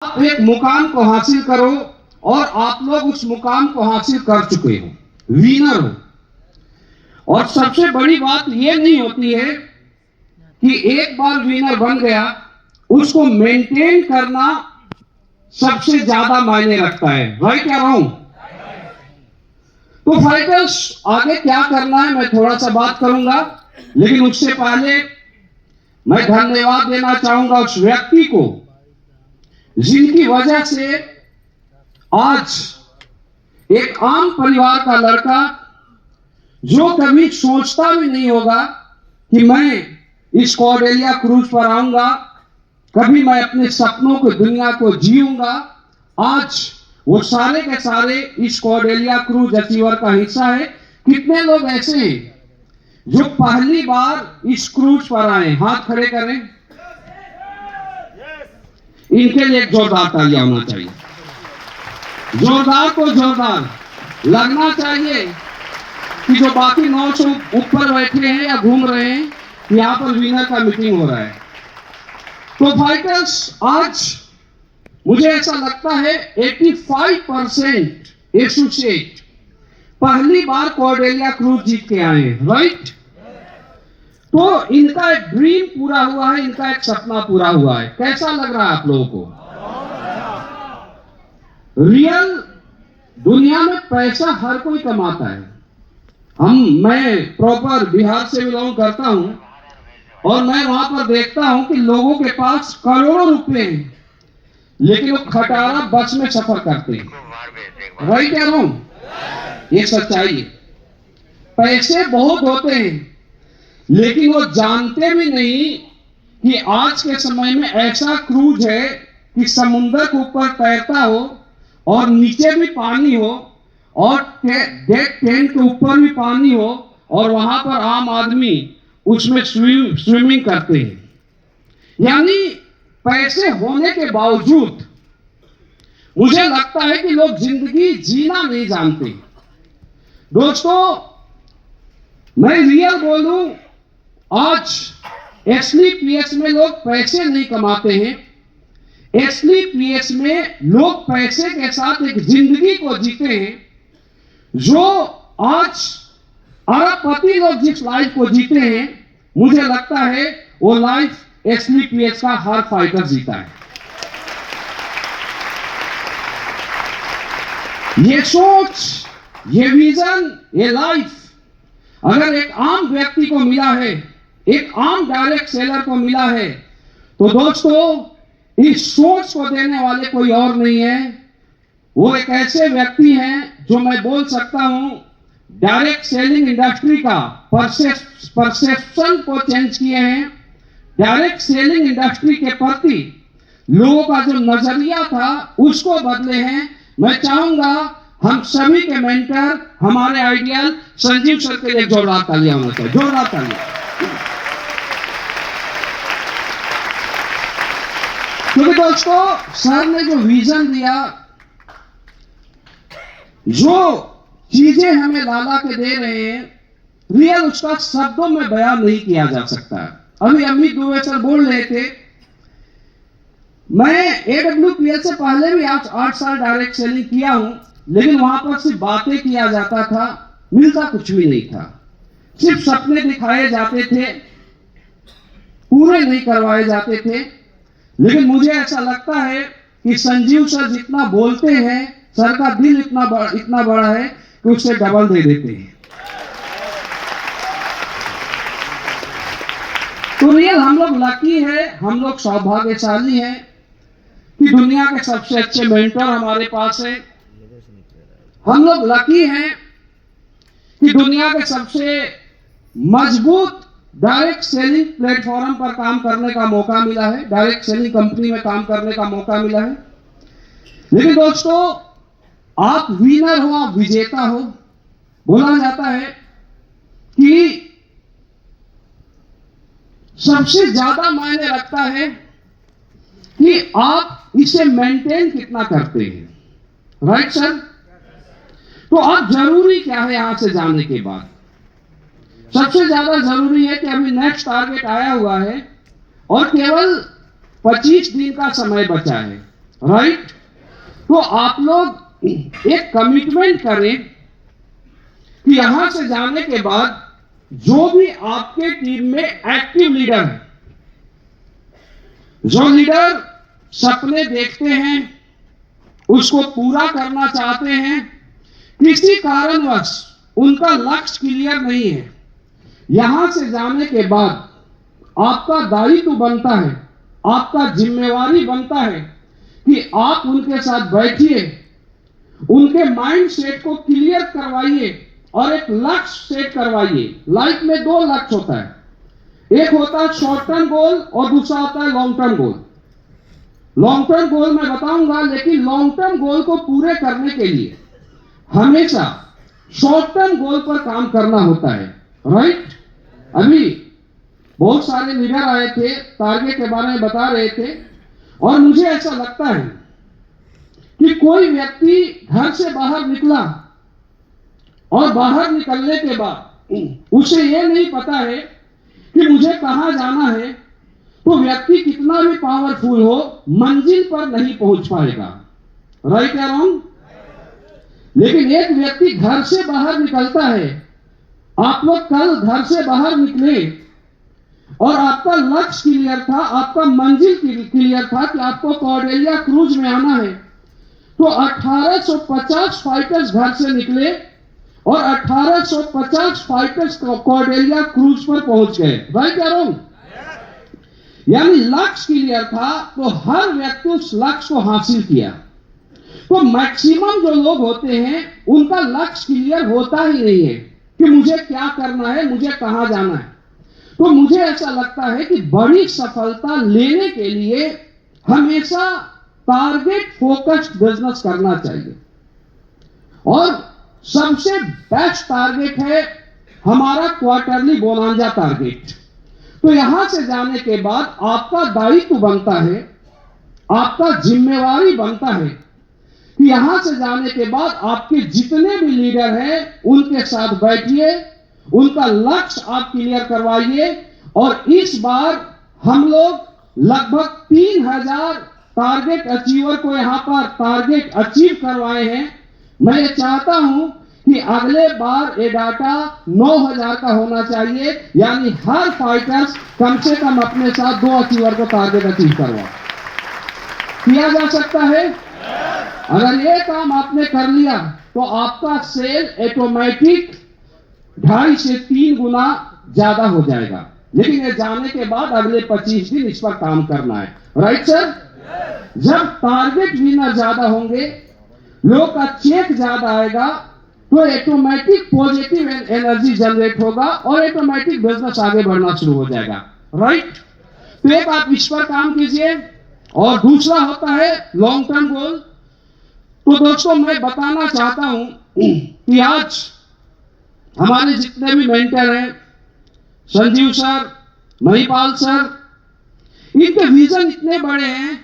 आप एक मुकाम को हासिल करो और आप लोग उस मुकाम को हासिल कर चुके हो, विनर हो। और सबसे बड़ी बात यह नहीं होती है कि एक बार विनर बन गया, उसको मेंटेन करना सबसे ज्यादा मायने रखता है। राइट या रॉन्ग? तो फाइटर्स, आगे क्या करना है मैं थोड़ा सा बात करूंगा, लेकिन उससे पहले मैं धन्यवाद देना चाहूंगा उस व्यक्ति को जिनकी वजह से आज एक आम परिवार का लड़का, जो कभी सोचता भी नहीं होगा कि मैं इस कॉर्डेलिया क्रूज पर आऊंगा, कभी मैं अपने सपनों को, दुनिया को जीऊंगा, आज वो सारे के सारे इस कॉर्डेलिया क्रूज अचीवर का हिस्सा है। कितने लोग ऐसे हैं जो पहली बार इस क्रूज पर आए? हाथ खड़े करें। इनके लिए एक जोरदार तालियां होना चाहिए। जोरदार को जोरदार लगना चाहिए कि जो बाकी 900 ऊपर बैठे हैं या घूम रहे हैं, यहां पर विनर का मीटिंग हो रहा है। तो फाइटर्स, आज मुझे ऐसा लगता है 85% एसोसिएट पहली बार कॉर्डेलिया क्रूज जीत के आए हैं। राइट? तो इनका एक ड्रीम पूरा हुआ है, इनका एक सपना पूरा हुआ है। कैसा लग रहा है आप लोगों को? रियल दुनिया में पैसा हर कोई कमाता है। मैं प्रॉपर बिहार से बिलोंग करता हूं और मैं वहां पर देखता हूं कि लोगों के पास करोड़ों रुपए हैं, लेकिन वो खटारा बस में सफर करते हैं। राइट या रॉन्ग? ये सच्चाई है। पैसे बहुत होते हैं, लेकिन वो जानते भी नहीं कि आज के समय में ऐसा क्रूज है कि समुद्र के ऊपर तैरता हो और नीचे भी पानी हो और डेक टेंट के ऊपर भी पानी हो और वहां पर आम आदमी उसमें स्विमिंग करते हैं। यानी पैसे होने के बावजूद मुझे लगता है कि लोग जिंदगी जीना नहीं जानते। दोस्तों, मैं रियल बोलूं, आज एसलीपीएस में लोग पैसे नहीं कमाते हैं। एसलीपीएस में लोग पैसे के साथ एक जिंदगी को जीते हैं। जो आज अरबपति लोग जिस लाइफ को जीते हैं, मुझे लगता है वो लाइफ एसलीपीएस का हर फाइटर जीता है। ये सोच, ये विजन, ये लाइफ अगर एक आम व्यक्ति को मिला है, एक आम डायरेक्ट सेलर को मिला है, तो दोस्तों इस सोच को देने वाले कोई और नहीं है। वो एक ऐसे व्यक्ति हैं जो मैं बोल सकता हूं डायरेक्ट सेलिंग इंडस्ट्री का परसेप्शन को चेंज किए हैं। डायरेक्ट सेलिंग इंडस्ट्री के प्रति लोगों का जो नजरिया था उसको बदले हैं। मैं चाहूंगा हम सभी के मेंटर, हमारे आइडियल संजीव सर के लिए जोरदार तालियां होना चाहिए। जोरदार तालियां। क्योंकि दोस्तों, सर ने जो विजन दिया, जो चीजें हमें लाला के दे रहे हैं, रियल उसका शब्दों में बयान नहीं किया जा सकता। अभी अमित दुबे सर बोल रहे थे, मैं एडब्ल्यूपीएल से पहले भी 8 साल डायरेक्ट सेलिंग किया हूं, लेकिन वहां पर सिर्फ बातें किया जाता था, मिलता कुछ भी नहीं था। सिर्फ सपने दिखाए जाते थे, पूरे नहीं करवाए जाते थे। लेकिन मुझे ऐसा लगता है कि संजीव सर जितना बोलते हैं, सर का दिल इतना बड़ा है कि उससे डबल दे देते हैं। तो रियल हम लोग लकी है, हम लोग सौभाग्यशाली हैं कि दुनिया के सबसे अच्छे मेंटर हमारे पास है। हम लोग लकी हैं कि दुनिया के सबसे मजबूत डायरेक्ट सेलिंग प्लेटफॉर्म पर काम करने का मौका मिला है, डायरेक्ट सेलिंग कंपनी में काम करने का मौका मिला है। लेकिन दोस्तों, आप विनर हो, आप विजेता हो। बोला जाता है कि सबसे ज्यादा मायने रखता है कि आप इसे मेंटेन कितना करते हैं। Right sir? तो अब जरूरी क्या है यहां से जाने के बाद? सबसे ज्यादा जरूरी है कि अभी नेक्स्ट टारगेट आया हुआ है और केवल 25 दिन का समय बचा है। राइट। तो आप लोग एक कमिटमेंट करें कि यहां से जाने के बाद जो भी आपके टीम में एक्टिव लीडर है, जो लीडर सपने देखते हैं, उसको पूरा करना चाहते हैं, किसी कारणवश उनका लक्ष्य क्लियर नहीं है, यहां से जाने के बाद आपका दायित्व बनता है, आपका जिम्मेवारी बनता है कि आप उनके साथ बैठिए, उनके माइंड सेट को क्लियर करवाइए और एक लक्ष्य सेट करवाइए। लाइफ में दो लक्ष्य होता है, एक होता है शॉर्ट टर्म गोल और दूसरा होता है long term goal. Long term goal मैं बताऊंगा, लेकिन लॉन्ग टर्म गोल को पूरे करने के लिए हमेशा शॉर्ट टर्म गोल पर काम करना होता है, राइट। अभी बहुत सारे लीडर आए थे, टारगेट के बारे में बता रहे थे, और मुझे ऐसा लगता है कि कोई व्यक्ति घर से बाहर निकला और बाहर निकलने के बाद उसे यह नहीं पता है कि मुझे कहां जाना है, तो व्यक्ति कितना भी पावरफुल हो, मंजिल पर नहीं पहुंच पाएगा, राइट या रॉन्ग। लेकिन एक व्यक्ति घर से बाहर निकलता है, आप लोग कल घर से बाहर निकले और आपका लक्ष्य क्लियर था, आपका मंजिल क्लियर था कि आपको कॉर्डेलिया क्रूज में आना है, तो 1850 फाइटर्स घर से निकले और 1850 फाइटर्स कॉर्डेलिया क्रूज पर पहुंच गए, राइट या रॉन्ग। यानी लक्ष्य क्लियर था, तो हर व्यक्ति उस लक्ष्य को हासिल किया। तो मैक्सिमम जो लोग होते हैं उनका लक्ष्य क्लियर होता ही नहीं है कि मुझे क्या करना है, मुझे कहां जाना है। तो मुझे ऐसा लगता है कि बड़ी सफलता लेने के लिए हमेशा टारगेट फोकस्ड बिजनेस करना चाहिए, और सबसे बेस्ट टारगेट है हमारा क्वार्टरली बोनांजा टारगेट। तो यहां से जाने के बाद आपका दायित्व बनता है, आपका जिम्मेवारी बनता है कि यहां से जाने के बाद आपके जितने भी लीडर हैं उनके साथ बैठिए, उनका लक्ष्य आप क्लियर करवाइए। और इस बार हम लोग लगभग 3000 टारगेट अचीवर को यहां पर टारगेट अचीव करवाए हैं। मैं ये चाहता हूं कि अगले बार ये डाटा 9000 का होना चाहिए, यानी हर फाइटर्स कम से कम अपने साथ 2 अचीवर को टारगेट अचीव करवा। किया जा सकता है। अगर ये काम आपने कर लिया तो आपका सेल ऑटोमेटिक 2.5 से 3 गुना ज्यादा हो जाएगा। लेकिन ये जाने के बाद अगले 25 दिन इस पर काम करना है, राइट सर। जब टारगेट विनर ज्यादा होंगे, लोग का चेक ज्यादा आएगा, तो ऑटोमेटिक पॉजिटिव एनर्जी जनरेट होगा और ऑटोमेटिक बिजनेस आगे बढ़ना शुरू हो जाएगा, राइट। तो एक आप इस पर काम कीजिए। और दूसरा होता है लॉन्ग टर्म गोल। तो दोस्तों मैं बताना चाहता हूं कि आज हमारे जितने भी मेंटर हैं, संजीव सर, महिपाल सर, इनके विजन इतने बड़े हैं,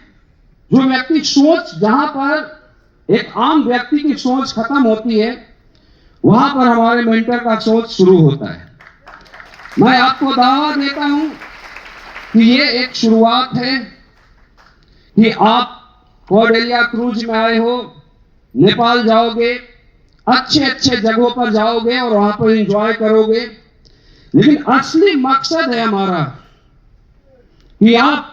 जो व्यक्ति सोच, जहां पर एक आम व्यक्ति की सोच खत्म होती है, वहां पर हमारे मेंटर का सोच शुरू होता है। मैं आपको दावा देता हूं कि ये एक शुरुआत है कि आप कॉर्डेलिया क्रूज में आए हो, नेपाल जाओगे, अच्छे अच्छे जगहों पर जाओगे और वहां पर एंजॉय करोगे। लेकिन असली मकसद है हमारा कि आप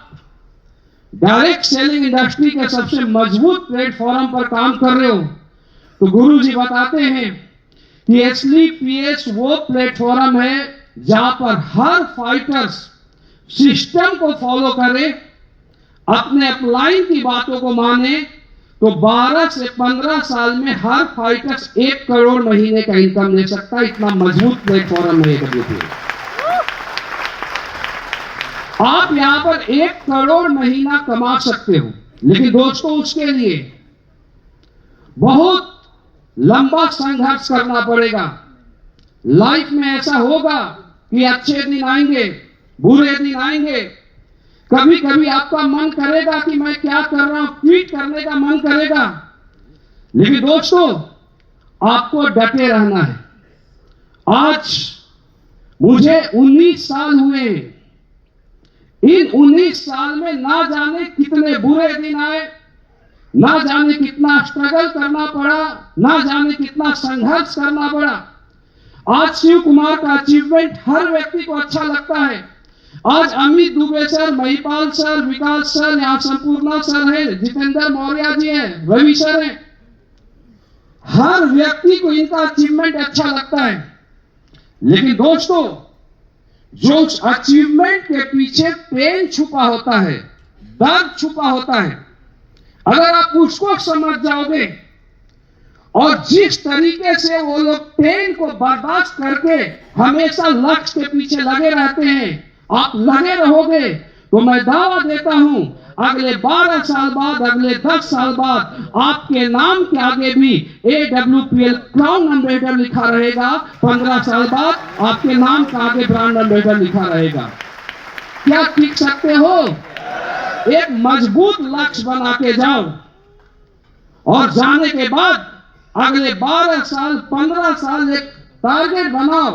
डायरेक्ट सेलिंग इंडस्ट्री के सबसे मजबूत प्लेटफॉर्म पर काम कर रहे हो। तो गुरुजी बताते हैं कि SLPS वो प्लेटफॉर्म है जहां पर हर फाइटर्स सिस्टम को फॉलो करे, अपने अपलाइन की बातों को माने, तो 12 से 15 साल में हर फाइटर्स 1 करोड़ महीने का इनकम ले सकता है। इतना मजबूत प्लेटफॉर्म है WPS। आप यहां पर 1 करोड़ महीना कमा सकते हो, लेकिन दोस्तों उसके लिए बहुत लंबा संघर्ष करना पड़ेगा। लाइफ में ऐसा होगा कि अच्छे दिन आएंगे, बुरे दिन आएंगे। कभी कभी आपका मन करेगा कि मैं क्या कर रहा हूं, क्विट करने का मन करेगा। लेकिन दोस्तों आपको डटे रहना है। आज मुझे 19 साल हुए। इन 19 साल में ना जाने कितने बुरे दिन आए, ना जाने कितना स्ट्रगल करना पड़ा, ना जाने कितना संघर्ष करना पड़ा। आज शिव कुमार का अचीवमेंट हर व्यक्ति को अच्छा लगता है। आज अमित दुबे सर, महिपाल सर, विकास सर, यहाँ संपूर्णा सर है, जितेंद्र मौर्य जी हैं, रवि सर हैं। हर व्यक्ति को इनका अचीवमेंट अच्छा लगता है। लेकिन दोस्तों, जो अचीवमेंट के पीछे पेन छुपा होता है, दर्द छुपा होता है, अगर आप उसको समझ जाओगे और जिस तरीके से वो लोग पेन को बर्दाश्त करके हमेशा लक्ष्य के पीछे लगे रहते हैं, आप लगे रहोगे तो मैं दावा देता हूं अगले 12 साल बाद, अगले 10 साल बाद आपके नाम के आगे भी AWPL क्राउन एम्बेसडर लिखा रहेगा। 15 साल बाद आपके नाम के आगे ब्रांड एम्बेसडर लिखा रहेगा। क्या टिक सकते हो? एक मजबूत लक्ष्य बना के जाओ और जाने के बाद अगले 12 साल, 15 साल एक टारगेट बनाओ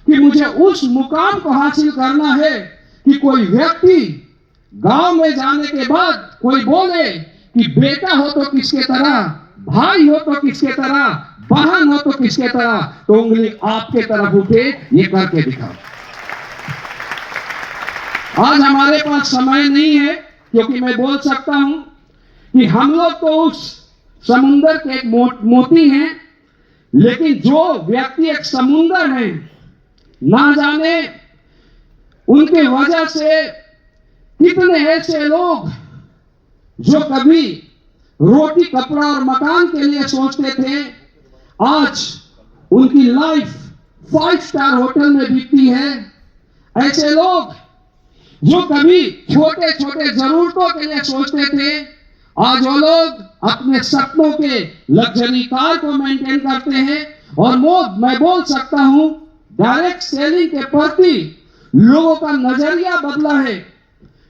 कि मुझे उस मुकाम को हासिल करना है कि कोई व्यक्ति गांव में जाने के बाद कोई बोले कि बेटा हो तो किसके तरह, भाई हो तो किसके तरह, बहन हो तो किसके तरह, तो उंगली आपके तरफ उठे, ये करके दिखाओ। आज हमारे पास समय नहीं है, क्योंकि मैं बोल सकता हूं कि हम लोग तो उस समुंदर के एक मोती हैं, लेकिन जो व्यक्ति एक समुंदर है, ना जाने उनके वजह से कितने ऐसे लोग जो कभी रोटी, कपड़ा और मकान के लिए सोचते थे, आज उनकी लाइफ 5 स्टार होटल में बीतती है। ऐसे लोग जो कभी छोटे छोटे जरूरतों के लिए सोचते थे, आज वो लोग अपने सपनों के लग्जरी कार को मेंटेन करते हैं। और मैं बोल सकता हूं, डायरेक्ट सेलिंग के प्रति लोगों का नजरिया बदला है।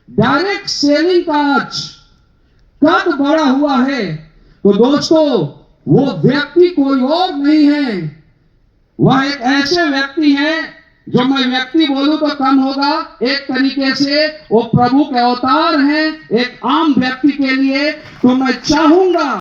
डायरेक्ट सेलिंग का आज कद बड़ा हुआ है। तो दोस्तों, वो व्यक्ति कोई और नहीं है, वह एक ऐसे व्यक्ति हैं, जो मैं व्यक्ति बोलूं तो कम होगा, एक तरीके से वो प्रभु के अवतार हैं एक आम व्यक्ति के लिए। तो मैं चाहूंगा